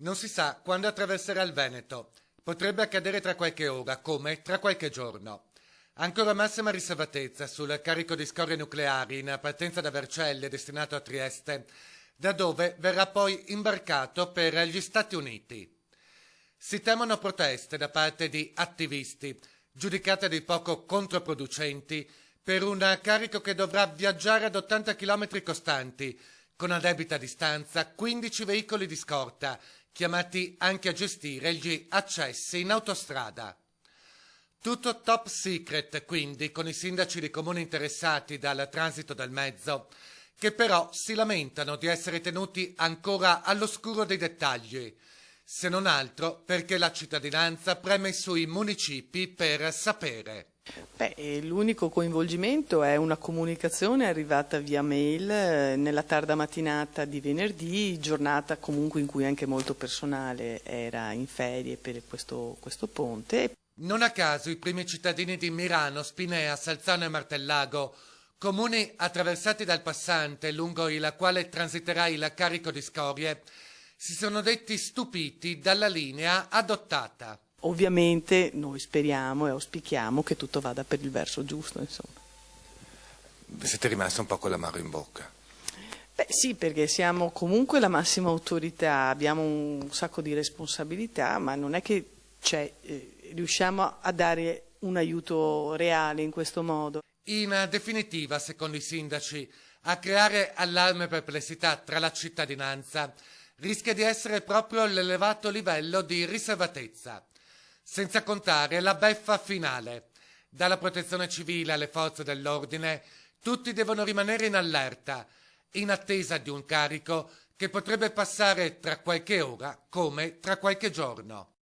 Non si sa quando attraverserà il Veneto. Potrebbe accadere tra qualche ora, come tra qualche giorno. Ancora massima riservatezza sul carico di scorie nucleari in partenza da Vercelli destinato a Trieste, da dove verrà poi imbarcato per gli Stati Uniti. Si temono proteste da parte di attivisti, giudicate di poco controproducenti, per un carico che dovrà viaggiare ad 80 km costanti, con a debita distanza 15 veicoli di scorta, chiamati anche a gestire gli accessi in autostrada. Tutto top secret, quindi, con i sindaci di comuni interessati dal transito del mezzo, che però si lamentano di essere tenuti ancora all'oscuro dei dettagli, se non altro perché la cittadinanza preme sui municipi per sapere. L'unico coinvolgimento è una comunicazione arrivata via mail nella tarda mattinata di venerdì, giornata comunque in cui anche molto personale era in ferie per questo ponte. Non a caso i primi cittadini di Mirano, Spinea, Salzano e Martellago, comuni attraversati dal passante lungo il quale transiterà il carico di scorie, si sono detti stupiti dalla linea adottata. Ovviamente noi speriamo e auspichiamo che tutto vada per il verso giusto, insomma. Siete rimasti un po' con l'amaro in bocca. Sì, perché siamo comunque la massima autorità, abbiamo un sacco di responsabilità, ma non è che riusciamo a dare un aiuto reale in questo modo. In definitiva, secondo i sindaci, a creare allarme e perplessità tra la cittadinanza rischia di essere proprio l'elevato livello di riservatezza. Senza contare la beffa finale. Dalla protezione civile alle forze dell'ordine, tutti devono rimanere in allerta, in attesa di un carico che potrebbe passare tra qualche ora come tra qualche giorno.